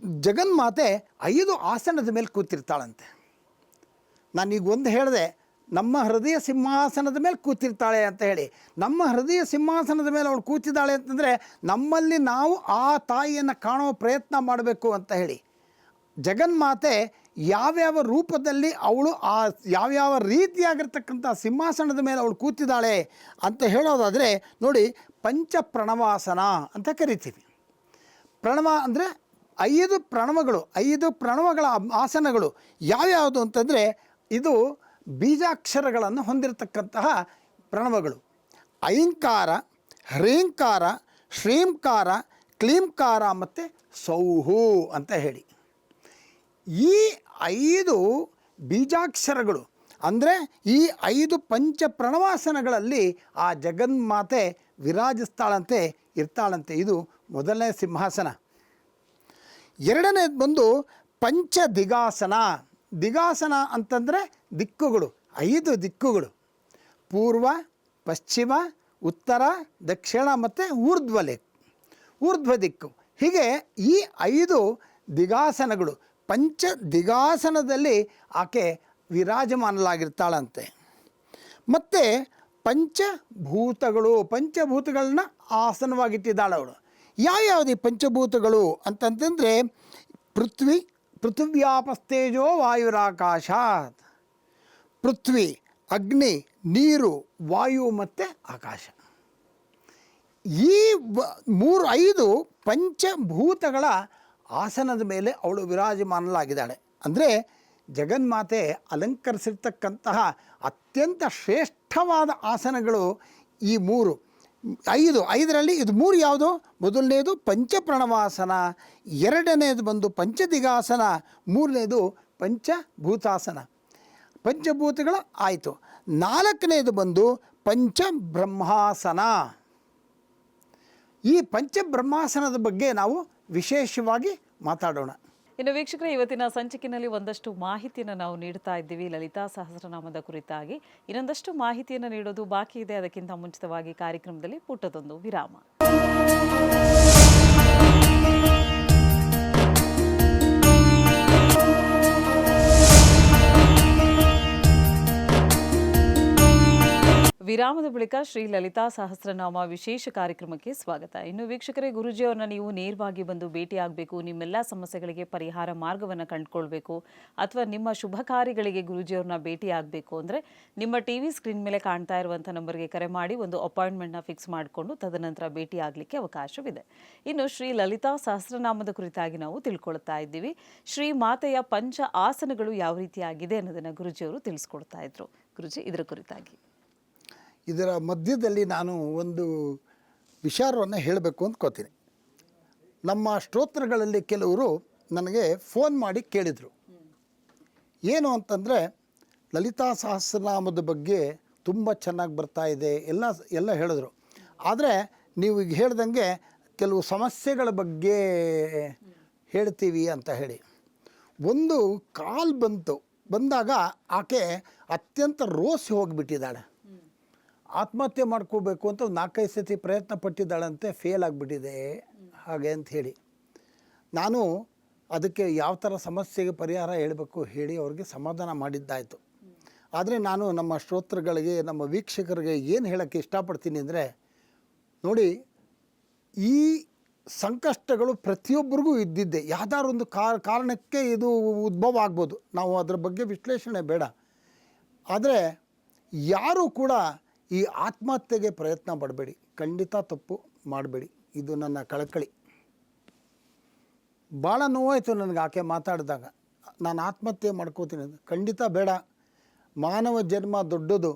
ಜಗನ್ಮಾತೆ 5 ಆಸನದ ಮೇಲೆ ಕೂತಿರ್ತಾಳಂತೆ. ನಾನೀಗ ಒಂದು ಹೇಳಿದೆ, ನಮ್ಮ ಹೃದಯ ಸಿಂಹಾಸನದ ಮೇಲೆ ಕೂತಿರ್ತಾಳೆ ಅಂತ ಹೇಳಿ. ನಮ್ಮ ಹೃದಯ ಸಿಂಹಾಸನದ ಮೇಲೆ ಅವಳು ಕೂತಿದ್ದಾಳೆ ಅಂತಂದರೆ ನಮ್ಮಲ್ಲಿ ನಾವು ಆ ತಾಯಿಯನ್ನು ಕಾಣೋ ಪ್ರಯತ್ನ ಮಾಡಬೇಕು ಅಂತ ಹೇಳಿ. ಜಗನ್ಮಾತೆ ಯಾವ್ಯಾವ ರೂಪದಲ್ಲಿ ಅವಳು ಆ ಯಾವ್ಯಾವ ರೀತಿಯಾಗಿರ್ತಕ್ಕಂಥ ಸಿಂಹಾಸನದ ಮೇಲೆ ಅವಳು ಕೂತಿದ್ದಾಳೆ ಅಂತ ಹೇಳೋದಾದರೆ ನೋಡಿ, ಪಂಚಪ್ರಣವಾಸನ ಅಂತ ಕರಿತೀವಿ. ಪ್ರಣವ ಅಂದರೆ 5 ಪ್ರಣವಗಳು, 5 ಪ್ರಣವಗಳ ಆಸನಗಳು ಯಾವ್ಯಾವುದು ಅಂತಂದರೆ ಇದು ಬೀಜಾಕ್ಷರಗಳನ್ನು ಹೊಂದಿರತಕ್ಕಂತಹ ಪ್ರಣವಗಳು. ಐಂಕಾರ, ಹ್ರೀಂಕಾರ, ಶ್ರೀಂಕಾರ, ಕ್ಲೀಂಕಾರ ಮತ್ತು ಸೌಹು ಅಂತ ಹೇಳಿ ಈ 5 ಬೀಜಾಕ್ಷರಗಳು ಅಂದರೆ ಈ 5 ಪಂಚ ಪ್ರಣವಾಸನಗಳಲ್ಲಿ ಆ ಜಗನ್ಮಾತೆ ವಿರಾಜಿಸ್ತಾಳಂತೆ, ಇರ್ತಾಳಂತೆ. ಇದು ಮೊದಲನೇ ಸಿಂಹಾಸನ. ಎರಡನೇದು ಬಂದು ಪಂಚ ದಿಗಾಸನ. ದಿಗಾಸನ ಅಂತಂದರೆ ದಿಕ್ಕುಗಳು, 5 ದಿಕ್ಕುಗಳು: ಪೂರ್ವ, ಪಶ್ಚಿಮ, ಉತ್ತರ, ದಕ್ಷಿಣ ಮತ್ತು ಊರ್ಧ್ವ ದಿಕ್ಕು. ಹೀಗೆ ಈ 5 ದಿಗಾಸನಗಳು, ಪಂಚ ದಿಗಾಸನದಲ್ಲಿ ಆಕೆ ವಿರಾಜಮಾನಲಾಗಿರ್ತಾಳಂತೆ. ಮತ್ತು ಪಂಚಭೂತಗಳು, ಪಂಚಭೂತಗಳನ್ನ ಆಸನವಾಗಿಟ್ಟಿದ್ದಾಳೆ ಅವಳು. ಯಾವ್ಯಾವುದು ಈ ಪಂಚಭೂತಗಳು ಅಂತಂತಂದರೆ ಪೃಥ್ವ್ಯಾಪಸ್ತೇಜೋ ವಾಯುರಾಕಾಶಾತ್. ಪೃಥ್ವಿ, ಅಗ್ನಿ, ನೀರು, ವಾಯು ಮತ್ತು ಆಕಾಶ. ಈ 5 ಪಂಚಭೂತಗಳ ಆಸನದ ಮೇಲೆ ಅವಳು ವಿರಾಜಮಾನಲಾಗಿದ್ದಾಳೆ. ಅಂದರೆ ಜಗನ್ಮಾತೆ ಅಲಂಕರಿಸಿರ್ತಕ್ಕಂತಹ ಅತ್ಯಂತ ಶ್ರೇಷ್ಠವಾದ ಆಸನಗಳು ಈ 5ರಲ್ಲಿ ಇದು 3 ಯಾವುದು? ಮೊದಲನೇದು ಪಂಚಪ್ರಣವಾಸನ, ಎರಡನೇದು ಬಂದು ಪಂಚದಿಗಾಸನ, ಮೂರನೇದು ಪಂಚಭೂತಾಸನ. ಪಂಚಭೂತಗಳು ಆಯಿತು. 4ನೇದು ಬಂದು ಪಂಚಬ್ರಹ್ಮಾಸನ. ಈ ಪಂಚಬ್ರಹ್ಮಾಸನದ ಬಗ್ಗೆ ನಾವು ವಿಶೇಷವಾಗಿ ಮಾತಾಡೋಣ. ಇನ್ನು ವೀಕ್ಷಕರೇ, ಇವತ್ತಿನ ಸಂಚಿಕೆಯಲ್ಲಿ ಒಂದಷ್ಟು ಮಾಹಿತಿಯನ್ನು ನಾವು ನೀಡ್ತಾ ಇದ್ದೀವಿ ಲಲಿತಾ ಸಹಸ್ರನಾಮದ ಕುರಿತಾಗಿ. ಇನ್ನೊಂದಷ್ಟು ಮಾಹಿತಿಯನ್ನು ನೀಡೋದು ಬಾಕಿ ಇದೆ. ಅದಕ್ಕಿಂತ ಮುಂಚಿತವಾಗಿ ಕಾರ್ಯಕ್ರಮದಲ್ಲಿ ಪುಟ್ಟದೊಂದು ವಿರಾಮ. ವಿರಾಮದ ಬಳಿಕ ಶ್ರೀ ಲಲಿತಾ ಸಹಸ್ರನಾಮ ವಿಶೇಷ ಕಾರ್ಯಕ್ರಮಕ್ಕೆ ಸ್ವಾಗತ. ಇನ್ನು ವೀಕ್ಷಕರೇ, ಗುರೂಜಿಯವರನ್ನ ನೀವು ನೇರವಾಗಿ ಬಂದು ಭೇಟಿಯಾಗಬೇಕು, ನಿಮ್ಮೆಲ್ಲ ಸಮಸ್ಯೆಗಳಿಗೆ ಪರಿಹಾರ ಮಾರ್ಗವನ್ನು ಕಂಡುಕೊಳ್ಬೇಕು, ಅಥವಾ ನಿಮ್ಮ ಶುಭ ಕಾರ್ಯಗಳಿಗೆ ಗುರೂಜಿಯವ್ರನ್ನ ಭೇಟಿಯಾಗಬೇಕು ಅಂದರೆ ನಿಮ್ಮ ಟಿವಿ ಸ್ಕ್ರೀನ್ ಮೇಲೆ ಕಾಣ್ತಾ ಇರುವಂಥ ನಂಬರ್ಗೆ ಕರೆ ಮಾಡಿ ಒಂದು ಅಪಾಯಿಂಟ್ಮೆಂಟ್ನ ಫಿಕ್ಸ್ ಮಾಡಿಕೊಂಡು ತದನಂತರ ಭೇಟಿಯಾಗಲಿಕ್ಕೆ ಅವಕಾಶವಿದೆ. ಇನ್ನು ಶ್ರೀ ಲಲಿತಾ ಸಹಸ್ರನಾಮದ ಕುರಿತಾಗಿ ನಾವು ತಿಳ್ಕೊಳ್ತಾ ಇದ್ದೀವಿ. ಶ್ರೀ ಮಾತೆಯ ಪಂಚ ಆಸನಗಳು ಯಾವ ರೀತಿಯಾಗಿದೆ ಅನ್ನೋದನ್ನು ಗುರೂಜಿಯವರು ತಿಳಿಸ್ಕೊಡ್ತಾ ಇದ್ರು. ಗುರೂಜಿ, ಇದರ ಕುರಿತಾಗಿ ಇದರ ಮಧ್ಯದಲ್ಲಿ ನಾನು ಒಂದು ವಿಚಾರವನ್ನು ಹೇಳಬೇಕು ಅಂದ್ಕೋತೀನಿ. ನಮ್ಮ ಸ್ತೋತ್ರಗಳಲ್ಲಿ ಕೆಲವರು ನನಗೆ ಫೋನ್ ಮಾಡಿ ಕೇಳಿದರು, ಏನು ಅಂತಂದರೆ ಲಲಿತಾ ಸಹಸ್ರನಾಮದ ಬಗ್ಗೆ ತುಂಬ ಚೆನ್ನಾಗಿ ಬರ್ತಾ ಇದೆ ಎಲ್ಲ ಹೇಳಿದ್ರು. ಆದರೆ ನೀವು ಈಗ ಹೇಳ್ದಂಗೆ ಕೆಲವು ಸಮಸ್ಯೆಗಳ ಬಗ್ಗೆ ಹೇಳ್ತೀವಿ ಅಂತ ಹೇಳಿ. ಒಂದು ಕಾಲ್ ಬಂದಾಗ ಆಕೆ ಅತ್ಯಂತ ರೋಸಿ ಹೋಗಿಬಿಟ್ಟಿದ್ದಾಳೆ. ಆತ್ಮಹತ್ಯೆ ಮಾಡ್ಕೋಬೇಕು ಅಂತ ಒಂದು 4-5 ಸತಿ ಪ್ರಯತ್ನ ಪಟ್ಟಿದ್ದಾಳಂತೆ, ಫೇಲ್ ಆಗಿಬಿಟ್ಟಿದೆ ಹಾಗೆ ಅಂತ ಹೇಳಿ. ನಾನು ಅದಕ್ಕೆ ಯಾವ ಥರ ಸಮಸ್ಯೆಗೆ ಪರಿಹಾರ ಹೇಳಬೇಕು ಹೇಳಿ ಅವ್ರಿಗೆ ಸಮಾಧಾನ ಮಾಡಿದ್ದಾಯಿತು. ಆದರೆ ನಾನು ನಮ್ಮ ಶ್ರೋತೃಗಳಿಗೆ, ನಮ್ಮ ವೀಕ್ಷಕರಿಗೆ ಏನು ಹೇಳೋಕ್ಕೆ ಇಷ್ಟಪಡ್ತೀನಿ ಅಂದರೆ, ನೋಡಿ, ಈ ಸಂಕಷ್ಟಗಳು ಪ್ರತಿಯೊಬ್ಬರಿಗೂ ಇದ್ದಿದ್ದೆ. ಯಾವ್ದಾದ್ರು ಒಂದು ಕಾರಣಕ್ಕೆ ಇದು ಉದ್ಭವ ಆಗ್ಬೋದು, ನಾವು ಅದರ ಬಗ್ಗೆ ವಿಶ್ಲೇಷಣೆ ಬೇಡ. ಆದರೆ ಯಾರೂ ಕೂಡ ಈ ಆತ್ಮಹತ್ಯೆಗೆ ಪ್ರಯತ್ನ ಪಡಬೇಡಿ, ಖಂಡಿತ ತಪ್ಪು ಮಾಡಬೇಡಿ. ಇದು ನನ್ನ ಕಳಕಳಿ. ಭಾಳ ನೋವಾಯಿತು ನನಗೆ ಆಕೆ ಮಾತಾಡಿದಾಗ. ನಾನು ಆತ್ಮಹತ್ಯೆ ಮಾಡ್ಕೋತೀನಿ ಅಂತ ಖಂಡಿತ ಬೇಡ. ಮಾನವ ಜನ್ಮ ದೊಡ್ಡದು,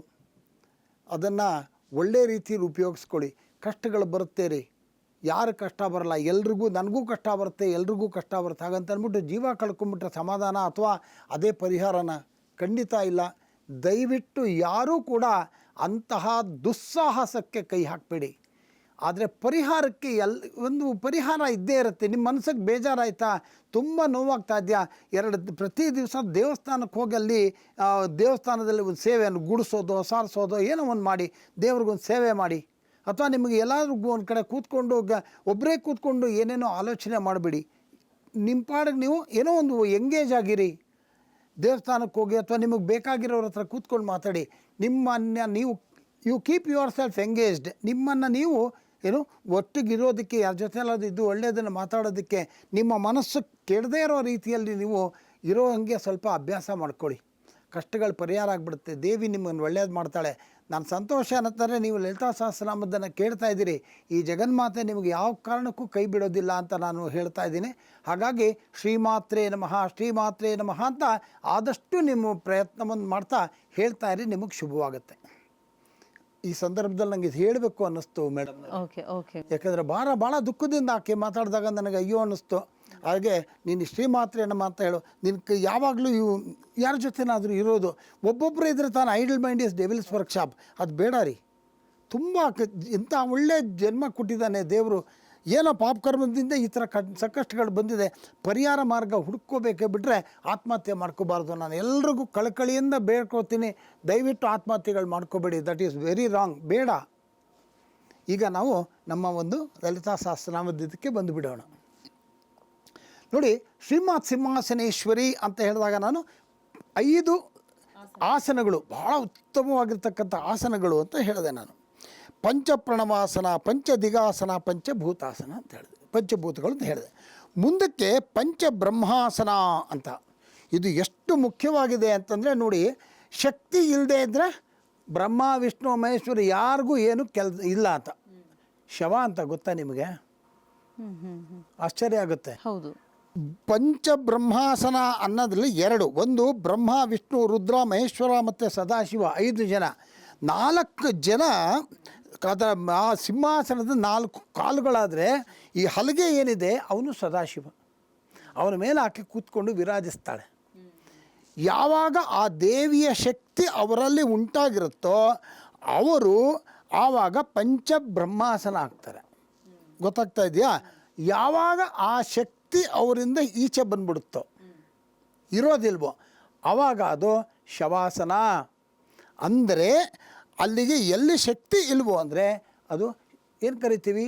ಅದನ್ನು ಒಳ್ಳೆ ರೀತಿಯಲ್ಲಿ ಉಪಯೋಗಿಸ್ಕೊಳ್ಳಿ. ಕಷ್ಟಗಳು ಬರುತ್ತೆ ರೀ, ಯಾರು ಕಷ್ಟ ಬರಲ್ಲ, ಎಲ್ರಿಗೂ, ನನಗೂ ಕಷ್ಟ ಬರುತ್ತೆ, ಎಲ್ರಿಗೂ ಕಷ್ಟ ಬರುತ್ತೆ. ಹಾಗಂತ ಅಂದ್ಬಿಟ್ಟು ಜೀವ ಕಳ್ಕೊಂಬಿಟ್ರೆ ಸಮಾಧಾನ ಅಥವಾ ಅದೇ ಪರಿಹಾರನ? ಖಂಡಿತ ಇಲ್ಲ. ದಯವಿಟ್ಟು ಯಾರೂ ಕೂಡ ಅಂತಹ ದುಸ್ಸಾಹಸಕ್ಕೆ ಕೈ ಹಾಕಬೇಡಿ. ಆದರೆ ಪರಿಹಾರಕ್ಕೆ ಒಂದು ಪರಿಹಾರ ಇದ್ದೇ ಇರುತ್ತೆ. ನಿಮ್ಮ ಮನಸ್ಸಿಗೆ ಬೇಜಾರಾಯ್ತಾ, ತುಂಬ ನೋವಾಗ್ತಾ ಇದೆಯಾ, ಪ್ರತಿ ದಿವಸ ದೇವಸ್ಥಾನಕ್ಕೆ ಹೋಗಿ ಅಲ್ಲಿ ದೇವಸ್ಥಾನದಲ್ಲಿ ಒಂದು ಸೇವೆಯನ್ನು ಗುಡಿಸೋದು, ಸಾರಿಸೋದು, ಏನೋ ಒಂದು ಮಾಡಿ ದೇವ್ರಿಗೊಂದು ಸೇವೆ ಮಾಡಿ. ಅಥವಾ ನಿಮಗೆ ಎಲ್ಲಾದ್ರೂ ಒಂದು ಕಡೆ ಕೂತ್ಕೊಂಡು ಒಬ್ಬರೇ ಕೂತ್ಕೊಂಡು ಏನೇನೋ ಆಲೋಚನೆ ಮಾಡಬೇಡಿ. ನಿಮ್ಮ ಪಾಡಿಗೆ ನೀವು ಏನೋ ಒಂದು ಎಂಗೇಜ್ ಆಗಿರಿ. ದೇವಸ್ಥಾನಕ್ಕೆ ಹೋಗಿ ಅಥವಾ ನಿಮಗೆ ಬೇಕಾಗಿರೋರ ಹತ್ರ ಕೂತ್ಕೊಂಡು ಮಾತಾಡಿ. ನಿಮ್ಮನ್ನು ನೀವು ಕೀಪ್ ಯುವರ್ ಸೆಲ್ಫ್ ಎಂಗೇಜ್ಡ್. ನಿಮ್ಮನ್ನು ನೀವು ಏನು ಒಟ್ಟಿಗಿರೋದಕ್ಕೆ, ಯಾರ ಜೊತೆ ಎಲ್ಲದು ಇದು ಒಳ್ಳೆಯದನ್ನು ಮಾತಾಡೋದಕ್ಕೆ, ನಿಮ್ಮ ಮನಸ್ಸು ಕೆಡದೇ ಇರೋ ರೀತಿಯಲ್ಲಿ ನೀವು ಇರೋ ಹಾಗೆ ಸ್ವಲ್ಪ ಅಭ್ಯಾಸ ಮಾಡ್ಕೊಳ್ಳಿ. ಕಷ್ಟಗಳು ಪರಿಹಾರ ಆಗಿಬಿಡುತ್ತೆ. ದೇವಿ ನಿಮ್ಮನ್ನು ಒಳ್ಳೇದು ಮಾಡ್ತಾಳೆ. ನಾನು ಸಂತೋಷ ಅನ್ನತ್ತಾರೆ ನೀವು ಲಲಿತಾ ಸಹಸ್ರನಾಮದನ್ನು ಕೇಳ್ತಾ ಇದ್ದೀರಿ. ಈ ಜಗನ್ಮಾತೆ ನಿಮಗೆ ಯಾವ ಕಾರಣಕ್ಕೂ ಕೈ ಬಿಡೋದಿಲ್ಲ ಅಂತ ನಾನು ಹೇಳ್ತಾ ಇದ್ದೀನಿ. ಹಾಗಾಗಿ ಶ್ರೀಮಾತ್ರೇ ನಮಃ, ಶ್ರೀಮಾತ್ರೇ ನಮಃ ಅಂತ ಆದಷ್ಟು ನಿಮ್ಮ ಪ್ರಯತ್ನವನ್ನು ಮಾಡ್ತಾ ಹೇಳ್ತಾ ಇರಿ, ನಿಮಗೆ ಶುಭವಾಗುತ್ತೆ. ಈ ಸಂದರ್ಭದಲ್ಲಿ ನನಗೆ ಇದು ಹೇಳಬೇಕು ಅನ್ನಿಸ್ತು ಮೇಡಮ್. ಯಾಕಂದರೆ ಭಾಳ ದುಃಖದಿಂದ ಆಕೆ ಮಾತಾಡಿದಾಗ ನನಗೆ ಅಯ್ಯೋ ಅನ್ನಿಸ್ತು. ಹಾಗೆ ನೀನು ಶ್ರೀಮಾತ್ರೆ ನಮ ಅಂತ ಹೇಳು. ನಿನಗೆ ಯಾವಾಗಲೂ ಯಾರ ಜೊತೆನಾದರೂ ಇರೋದು, ಒಬ್ಬೊಬ್ಬರು ಇದ್ರೆ ತಾನು idle mind is devil's workshop, ಅದು ಬೇಡ ರೀ. ತುಂಬ ಇಂಥ ಒಳ್ಳೆ ಜನ್ಮ ಕೊಟ್ಟಿದ್ದಾನೆ ದೇವರು. ಏನೋ ಪಾಪಕರ್ಮದಿಂದ ಈ ಥರ ಸಂಕಷ್ಟಗಳು ಬಂದಿದೆ, ಪರಿಹಾರ ಮಾರ್ಗ ಹುಡ್ಕೋಬೇಕೇ ಬಿಟ್ಟರೆ ಆತ್ಮಹತ್ಯೆ ಮಾಡ್ಕೋಬಾರ್ದು. ನಾನು ಎಲ್ರಿಗೂ ಕಳಕಳಿಯಿಂದ ಬೇಡ್ಕೊಳ್ತೀನಿ, ದಯವಿಟ್ಟು ಆತ್ಮಹತ್ಯೆಗಳು ಮಾಡ್ಕೋಬೇಡಿ. ದಟ್ ಈಸ್ ವೆರಿ ರಾಂಗ್, ಬೇಡ. ಈಗ ನಾವು ನಮ್ಮ ಒಂದು ಲಲಿತಾ ಸಹಸ್ರನಾಮದಕ್ಕೆ ಬಂದು ಬಿಡೋಣ. ನೋಡಿ, ಶ್ರೀಮಾತ್ ಸಿಂಹಾಸನೇಶ್ವರಿ ಅಂತ ಹೇಳಿದಾಗ ನಾನು 5 ಆಸನಗಳು, ಭಾಳ ಉತ್ತಮವಾಗಿರ್ತಕ್ಕಂಥ ಆಸನಗಳು ಅಂತ ಹೇಳಿದೆ ನಾನು. ಪಂಚಪ್ರಣವಾಸನ, ಪಂಚದಿಗಾಸನ, ಪಂಚಭೂತಾಸನ ಅಂತ ಹೇಳಿದೆ, ಪಂಚಭೂತಗಳು ಅಂತ ಹೇಳಿದೆ. ಮುಂದಕ್ಕೆ ಪಂಚಬ್ರಹ್ಮಾಸನ ಅಂತ. ಇದು ಎಷ್ಟು ಮುಖ್ಯವಾಗಿದೆ ಅಂತಂದರೆ, ನೋಡಿ, ಶಕ್ತಿ ಇಲ್ಲದೆ ಇದ್ದರೆ ಬ್ರಹ್ಮ ವಿಷ್ಣು ಮಹೇಶ್ವರ ಯಾರಿಗೂ ಏನು ಇಲ್ಲ ಅಂತ. ಶವ ಅಂತ ಗೊತ್ತಾ ನಿಮಗೆ? ಆಶ್ಚರ್ಯ ಆಗುತ್ತೆ. ಹೌದು. ಪಂಚಬ್ರಹ್ಮಾಸನ ಅನ್ನೋದ್ರಲ್ಲಿ 2, ಒಂದು ಬ್ರಹ್ಮ ವಿಷ್ಣು ರುದ್ರ ಮಹೇಶ್ವರ ಮತ್ತು ಸದಾಶಿವ 5 ಜನ. 4 ಜನ ಆ ಸಿಂಹಾಸನದ 4 ಕಾಲುಗಳಾದರೆ ಈ ಹಲಗೆ ಏನಿದೆ ಅವನು ಸದಾಶಿವ. ಅವನ ಮೇಲೆ ಆಕೆ ಕೂತ್ಕೊಂಡು ವಿರಾಜಿಸ್ತಾಳೆ. ಯಾವಾಗ ಆ ದೇವಿಯ ಶಕ್ತಿ ಅವರಲ್ಲಿ ಉಂಟಾಗಿರುತ್ತೋ ಅವರು ಆವಾಗ ಪಂಚಬ್ರಹ್ಮಾಸನ ಆಗ್ತಾರೆ. ಗೊತ್ತಾಗ್ತಾ ಇದೆಯಾ? ಯಾವಾಗ ಆ ಶಕ್ತಿ ಅವರಿಂದ ಈಚೆ ಬಂದ್ಬಿಡುತ್ತೋ, ಇರೋದಿಲ್ವೋ, ಆವಾಗ ಅದು ಶವಾಸನ. ಅಂದರೆ ಅಲ್ಲಿಗೆ ಎಲ್ಲಿ ಶಕ್ತಿ ಇಲ್ವೋ ಅಂದರೆ ಅದು ಏನು ಕರಿತೀವಿ,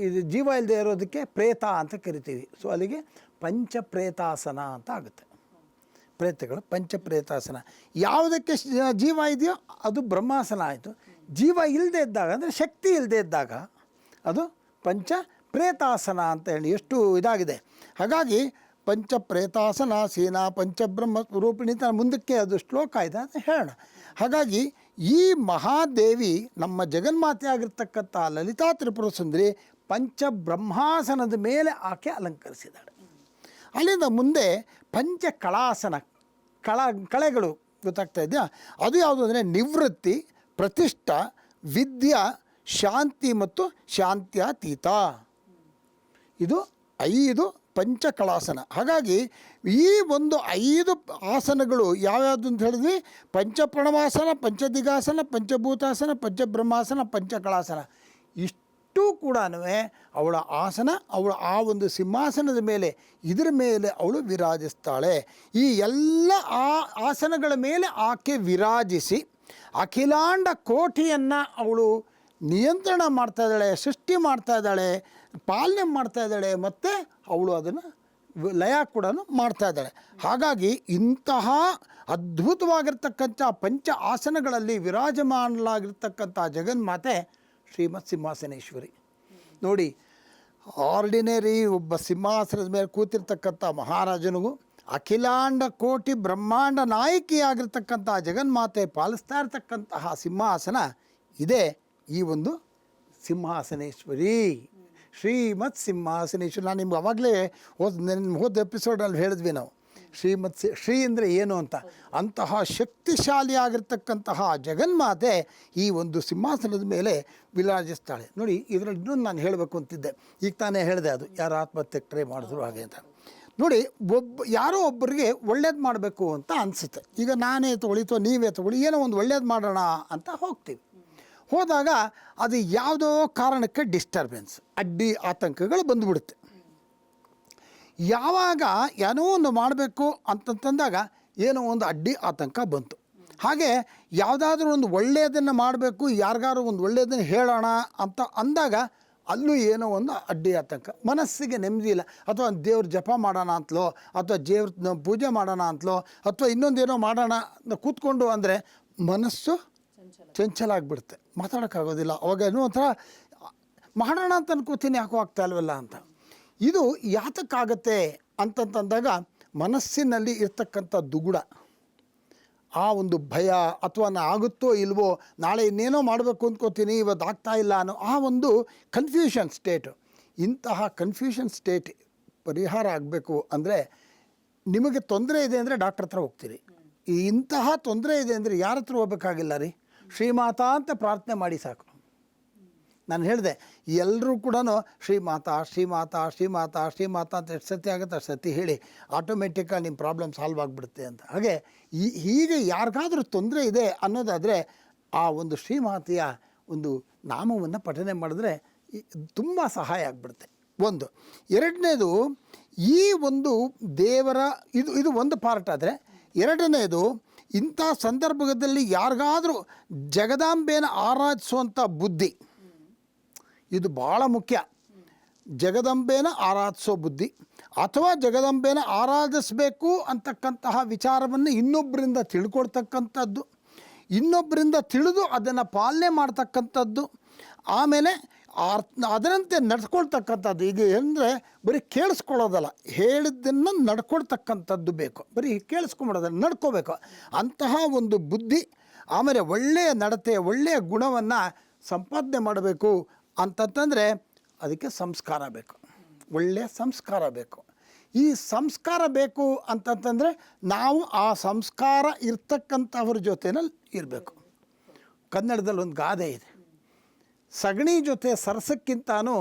ಇದು ಜೀವ ಇಲ್ಲದೆ ಇರೋದಕ್ಕೆ ಪ್ರೇತ ಅಂತ ಕರಿತೀವಿ. ಸೊ ಅಲ್ಲಿಗೆ ಪಂಚಪ್ರೇತಾಸನ ಅಂತ ಆಗುತ್ತೆ. ಪ್ರೇತಗಳು ಪಂಚಪ್ರೇತಾಸನ. ಯಾವುದಕ್ಕೆ ಜೀವ ಇದೆಯೋ ಅದು ಬ್ರಹ್ಮಾಸನ ಆಯಿತು. ಜೀವ ಇಲ್ಲದೆ ಇದ್ದಾಗ ಅಂದರೆ ಶಕ್ತಿ ಇಲ್ಲದೆ ಇದ್ದಾಗ ಅದು ಪಂಚ ಪ್ರೇತಾಸನ ಅಂತ ಹೇಳಿ ಎಷ್ಟು ಇದಾಗಿದೆ. ಹಾಗಾಗಿ ಪಂಚ ಪ್ರೇತಾಸನ ಸೇನಾ ಪಂಚಬ್ರಹ್ಮ ರೂಪಿಣಿ ಅಂತ ಮುಂದಕ್ಕೆ ಅದು ಶ್ಲೋಕ ಇದೆ ಅಂತ ಹೇಳೋಣ. ಹಾಗಾಗಿ ಈ ಮಹಾದೇವಿ ನಮ್ಮ ಜಗನ್ಮಾತೆ ಆಗಿರ್ತಕ್ಕಂಥ ಲಲಿತಾ ತ್ರಿಪುರ ಸುಂದರಿ ಪಂಚಬ್ರಹ್ಮಾಸನದ ಮೇಲೆ ಆಕೆ ಅಲಂಕರಿಸಿದ್ದಾಳೆ. ಅಲ್ಲಿಂದ ಮುಂದೆ ಪಂಚ ಕಳಾಸನ ಕಳೆಗಳು ಗೊತ್ತಾಗ್ತಾ ಇದೆಯಾ? ಅದು ಯಾವುದು ಅಂದರೆ ನಿವೃತ್ತಿ, ಪ್ರತಿಷ್ಠಾ, ವಿದ್ಯಾ, ಶಾಂತಿ ಮತ್ತು ಶಾಂತ್ಯಾತೀತ. ಇದು 5 ಪಂಚಕಳಾಸನ. ಹಾಗಾಗಿ ಈ ಒಂದು 5 ಆಸನಗಳು ಯಾವ್ಯಾವುದು ಅಂತ ಹೇಳಿದ್ವಿ? ಪಂಚಪ್ರಣವಾಸನ, ಪಂಚದಿಗಾಸನ, ಪಂಚಭೂತಾಸನ, ಪಂಚಬ್ರಹ್ಮಾಸನ, ಪಂಚಕಳಾಸನ. ಇಷ್ಟೂ ಕೂಡ ಅವಳ ಆಸನ, ಅವಳ ಆ ಒಂದು ಸಿಂಹಾಸನದ ಮೇಲೆ ಇದರ ಮೇಲೆ ಅವಳು ವಿರಾಜಿಸ್ತಾಳೆ. ಈ ಎಲ್ಲ ಆ ಆಸನಗಳ ಮೇಲೆ ಆಕೆ ವಿರಾಜಿಸಿ ಅಖಿಲಾಂಡ ಕೋಟಿಯನ್ನು ಅವಳು ನಿಯಂತ್ರಣ ಮಾಡ್ತಾ ಇದ್ದಾಳೆ, ಸೃಷ್ಟಿ ಮಾಡ್ತಾ ಇದ್ದಾಳೆ, ಪಾಲನೆ ಮಾಡ್ತಾ ಇದ್ದಾಳೆ, ಮತ್ತು ಅವಳು ಅದನ್ನು ಲಯ ಕೂಡ ಮಾಡ್ತಾ ಇದ್ದಾಳೆ. ಹಾಗಾಗಿ ಇಂತಹ ಅದ್ಭುತವಾಗಿರ್ತಕ್ಕಂಥ ಪಂಚ ಆಸನಗಳಲ್ಲಿ ವಿರಾಜಮಾನಲಾಗಿರ್ತಕ್ಕಂಥ ಜಗನ್ಮಾತೆ ಶ್ರೀಮತ್ ಸಿಂಹಾಸನೇಶ್ವರಿ. ನೋಡಿ, ಆರ್ಡಿನರಿ ಒಬ್ಬ ಸಿಂಹಾಸನದ ಮೇಲೆ ಕೂತಿರ್ತಕ್ಕಂಥ ಮಹಾರಾಜನಿಗೂ ಅಖಿಲಾಂಡ ಕೋಟಿ ಬ್ರಹ್ಮಾಂಡ ನಾಯಕಿಯಾಗಿರ್ತಕ್ಕಂಥ ಜಗನ್ಮಾತೆ ಪಾಲಿಸ್ತಾ ಇರ್ತಕ್ಕಂತಹ ಸಿಂಹಾಸನ ಇದೆ ಈ ಒಂದು ಸಿಂಹಾಸನೇಶ್ವರಿ, ಶ್ರೀಮತ್ ಸಿಂಹಾಸನೇಶ್ವರಿ. ನಾನು ನಿಮ್ಗೆ ಅವಾಗಲೇ ಹೋದ ಎಪಿಸೋಡಲ್ಲಿ ಹೇಳಿದ್ವಿ ನಾವು ಶ್ರೀ ಅಂದರೆ ಏನು ಅಂತ. ಅಂತಹ ಶಕ್ತಿಶಾಲಿಯಾಗಿರ್ತಕ್ಕಂತಹ ಜಗನ್ಮಾತೆ ಈ ಒಂದು ಸಿಂಹಾಸನದ ಮೇಲೆ ವಿರಾಜಿಸ್ತಾಳೆ. ನೋಡಿ, ಇದರಲ್ಲಿ ಇನ್ನೊಂದು ನಾನು ಹೇಳಬೇಕು ಅಂತಿದ್ದೆ, ಈಗ ತಾನೇ ಹೇಳಿದೆ, ಅದು ಯಾರು ಆತ್ಮಹತ್ಯೆ ಟ್ರೈ ಮಾಡಿದ್ರು ಹಾಗೆ ಅಂತ. ನೋಡಿ, ಯಾರೋ ಒಬ್ಬರಿಗೆ ಒಳ್ಳೇದು ಮಾಡಬೇಕು ಅಂತ ಅನಿಸುತ್ತೆ. ಈಗ ನಾನೇ ತೊಗೊಳ್ಳಿ ಅಥವಾ ನೀವೇ ತೊಗೊಳ್ಳಿ, ಏನೋ ಒಂದು ಒಳ್ಳೇದು ಮಾಡೋಣ ಅಂತ ಹೋಗ್ತೀವಿ. ಹೋದಾಗ ಅದು ಯಾವುದೋ ಕಾರಣಕ್ಕೆ ಡಿಸ್ಟರ್ಬೆನ್ಸ್, ಅಡ್ಡಿ ಆತಂಕಗಳು ಬಂದುಬಿಡುತ್ತೆ. ಯಾವಾಗ ಏನೋ ಒಂದು ಮಾಡಬೇಕು ಅಂತಂದಾಗ ಏನೋ ಒಂದು ಅಡ್ಡಿ ಆತಂಕ ಬಂತು. ಹಾಗೆ ಯಾವುದಾದ್ರೂ ಒಂದು ಒಳ್ಳೆಯದನ್ನು ಮಾಡಬೇಕು, ಯಾರಿಗಾರು ಒಂದು ಒಳ್ಳೆಯದನ್ನು ಹೇಳೋಣ ಅಂತ ಅಂದಾಗ ಅಲ್ಲೂ ಏನೋ ಒಂದು ಅಡ್ಡಿ ಆತಂಕ, ಮನಸ್ಸಿಗೆ ನೆಮ್ಮದಿ ಇಲ್ಲ. ಅಥವಾ ದೇವ್ರ ಜಪ ಮಾಡೋಣ ಅಂತಲೋ, ಅಥವಾ ದೇವ್ರ ಪೂಜೆ ಮಾಡೋಣ ಅಂತಲೋ, ಅಥವಾ ಇನ್ನೊಂದೇನೋ ಮಾಡೋಣ ಕೂತ್ಕೊಂಡು ಅಂದರೆ ಮನಸ್ಸು ಚಂಚಲ ಆಗಿಬಿಡುತ್ತೆ, ಮಾತಾಡೋಕ್ಕಾಗೋದಿಲ್ಲ. ಅವಾಗ ಏನೋ ಒಂಥರ ಮಾಡೋಣ ಅಂತ ಅನ್ಕೋತೀನಿ, ಯಾಕೋ ಆಗ್ತಾ ಇಲ್ವಲ್ಲ ಅಂತ. ಇದು ಯಾತಕ್ಕಾಗತ್ತೆ ಅಂತಂತಂದಾಗ ಮನಸ್ಸಿನಲ್ಲಿ ಇರ್ತಕ್ಕಂಥ ದುಗುಡ, ಆ ಒಂದು ಭಯ, ಅಥವಾ ಆಗುತ್ತೋ ಇಲ್ವೋ, ನಾಳೆ ಇನ್ನೇನೋ ಮಾಡಬೇಕು ಅಂದ್ಕೋತೀನಿ, ಇವತ್ತು ಆಗ್ತಾ ಇಲ್ಲ ಅನ್ನೋ ಆ ಒಂದು ಕನ್ಫ್ಯೂಷನ್ ಸ್ಟೇಟು. ಇಂತಹ ಕನ್ಫ್ಯೂಷನ್ ಸ್ಟೇಟ್ ಪರಿಹಾರ ಆಗಬೇಕು ಅಂದರೆ ನಿಮಗೆ ತೊಂದರೆ ಇದೆ ಅಂದರೆ ಡಾಕ್ಟ್ರ್ ಹತ್ರ ಹೋಗ್ತೀರಿ. ಇಂತಹ ತೊಂದರೆ ಇದೆ ಅಂದರೆ ಯಾರ ಹತ್ರ ಹೋಗ್ಬೇಕಾಗಿಲ್ಲ ರೀ, ಶ್ರೀಮಾತಾ ಅಂತ ಪ್ರಾರ್ಥನೆ ಮಾಡಿ ಸಾಕು. ನಾನು ಹೇಳಿದೆ, ಎಲ್ಲರೂ ಕೂಡ ಶ್ರೀಮಾತಾ ಶ್ರೀಮಾತಾ ಶ್ರೀಮಾತಾ ಶ್ರೀಮಾತಾ ಅಂತ ಎಷ್ಟು ಸತಿ ಆಗುತ್ತೆ ಅಷ್ಟು ಸತಿ ಹೇಳಿ, ಆಟೋಮೆಟಿಕ್ಕಾಗಿ ನಿಮ್ಮ ಪ್ರಾಬ್ಲಮ್ ಸಾಲ್ವ್ ಆಗಿಬಿಡುತ್ತೆ ಅಂತ. ಹಾಗೆ ಹೀಗೆ ಯಾರಿಗಾದರೂ ತೊಂದರೆ ಇದೆ ಅನ್ನೋದಾದರೆ ಆ ಒಂದು ಶ್ರೀಮಾತೆಯ ಒಂದು ನಾಮವನ್ನು ಪಠನೆ ಮಾಡಿದ್ರೆ ತುಂಬ ಸಹಾಯ ಆಗಿಬಿಡುತ್ತೆ. ಒಂದು. ಎರಡನೇದು, ಈ ಒಂದು ದೇವರ ಇದು ಒಂದು ಪಾರ್ಟ್ ಆದರೆ, ಎರಡನೇದು ಇಂಥ ಸಂದರ್ಭದಲ್ಲಿ ಯಾರಿಗಾದರೂ ಜಗದಾಂಬೆನ ಆರಾಧಿಸುವಂಥ ಬುದ್ಧಿ, ಇದು ಭಾಳ ಮುಖ್ಯ. ಜಗದಂಬೆನ ಆರಾಧಿಸೋ ಬುದ್ಧಿ, ಅಥವಾ ಜಗದಂಬೆನ ಆರಾಧಿಸಬೇಕು ಅಂತಕ್ಕಂತಹ ವಿಚಾರವನ್ನು ಇನ್ನೊಬ್ಬರಿಂದ ತಿಳ್ಕೊಳ್ತಕ್ಕಂಥದ್ದು, ಇನ್ನೊಬ್ಬರಿಂದ ತಿಳಿದು ಅದನ್ನು ಪಾಲನೆ ಮಾಡ್ತಕ್ಕಂಥದ್ದು, ಆಮೇಲೆ ಅದರಂತೆ ನಡ್ಕೊಳ್ತಕ್ಕಂಥದ್ದು. ಈಗ ಅಂದರೆ ಬರೀ ಕೇಳಿಸ್ಕೊಳ್ಳೋದಲ್ಲ, ಹೇಳಿದ್ದನ್ನು ನಡ್ಕೊಳ್ತಕ್ಕಂಥದ್ದು ಬೇಕು. ಬರೀ ಕೇಳಿಸ್ಕೊಂಬಿಡೋದಲ್ಲ, ನಡ್ಕೋಬೇಕು. ಅಂತಹ ಒಂದು ಬುದ್ಧಿ, ಆಮೇಲೆ ಒಳ್ಳೆಯ ನಡತೆ, ಒಳ್ಳೆಯ ಗುಣವನ್ನು ಸಂಪಾದನೆ ಮಾಡಬೇಕು ಅಂತಂತಂದರೆ ಅದಕ್ಕೆ ಸಂಸ್ಕಾರ ಬೇಕು, ಒಳ್ಳೆಯ ಸಂಸ್ಕಾರ ಬೇಕು. ಈ ಸಂಸ್ಕಾರ ಬೇಕು ಅಂತಂತಂದರೆ ನಾವು ಆ ಸಂಸ್ಕಾರ ಇರ್ತಕ್ಕಂಥವ್ರ ಜೊತೆನಲ್ಲಿ ಇರಬೇಕು. ಕನ್ನಡದಲ್ಲಿ ಒಂದು ಗಾದೆ ಇದೆ, ಸಗಣಿ ಜೊತೆ ಸರಸಕ್ಕಿಂತಾನು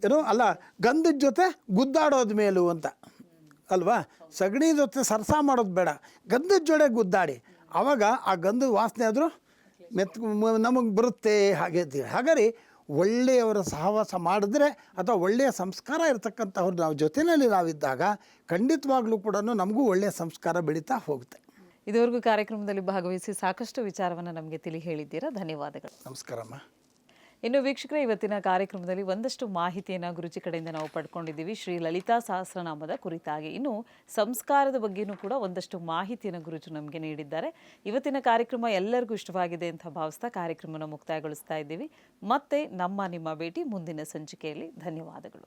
ಏನೋ ಅಲ್ಲ, ಗಂಧದ ಜೊತೆ ಗುದ್ದಾಡೋದು ಮೇಲು ಅಂತ ಅಲ್ವಾ. ಸಗಣಿ ಜೊತೆ ಸರಸ ಮಾಡೋದು ಬೇಡ, ಗಂಧದ ಜೊತೆ ಗುದ್ದಾಡಿ, ಆವಾಗ ಆ ಗಂಧದ ವಾಸನೆ ಆದರೂ ನಮಗೆ ಬರುತ್ತೆ. ಹಾಗಾಗಿ ಒಳ್ಳೆಯವರ ಸಹವಾಸ ಮಾಡಿದ್ರೆ, ಅಥವಾ ಒಳ್ಳೆಯ ಸಂಸ್ಕಾರ ಇರತಕ್ಕಂಥವ್ರು ನಾವು ಜೊತೆಯಲ್ಲಿ ನಾವಿದ್ದಾಗ ಖಂಡಿತವಾಗ್ಲೂ ಕೂಡ ನಮಗೂ ಒಳ್ಳೆಯ ಸಂಸ್ಕಾರ ಬೆಳೀತಾ ಹೋಗುತ್ತೆ. ಇದುವರೆಗೂ ಕಾರ್ಯಕ್ರಮದಲ್ಲಿ ಭಾಗವಹಿಸಿ ಸಾಕಷ್ಟು ವಿಚಾರವನ್ನು ನಮಗೆ ತಿಳಿ ಹೇಳಿದ್ದೀರಾ, ಧನ್ಯವಾದಗಳು. ನಮಸ್ಕಾರಮ್ಮ. ಇನ್ನು ವೀಕ್ಷಕರೇ, ಇವತ್ತಿನ ಕಾರ್ಯಕ್ರಮದಲ್ಲಿ ಒಂದಷ್ಟು ಮಾಹಿತಿಯನ್ನು ಗುರುಜಿ ಕಡೆಯಿಂದ ನಾವು ಪಡ್ಕೊಂಡಿದ್ದೀವಿ ಶ್ರೀ ಲಲಿತಾ ಸಹಸ್ರನಾಮದ ಕುರಿತಾಗಿ. ಇನ್ನು ಸಂಸ್ಕಾರದ ಬಗ್ಗೆನೂ ಕೂಡ ಒಂದಷ್ಟು ಮಾಹಿತಿಯನ್ನು ಗುರುಜಿ ನಮಗೆ ನೀಡಿದ್ದಾರೆ. ಇವತ್ತಿನ ಕಾರ್ಯಕ್ರಮ ಎಲ್ಲರಿಗೂ ಇಷ್ಟವಾಗಿದೆ ಅಂತ ಭಾವಿಸ್ತಾ ಕಾರ್ಯಕ್ರಮವನ್ನು ಮುಕ್ತಾಯಗೊಳಿಸ್ತಾ ಇದ್ದೀವಿ. ಮತ್ತೆ ನಿಮ್ಮ ಭೇಟಿ ಮುಂದಿನ ಸಂಚಿಕೆಯಲ್ಲಿ. ಧನ್ಯವಾದಗಳು.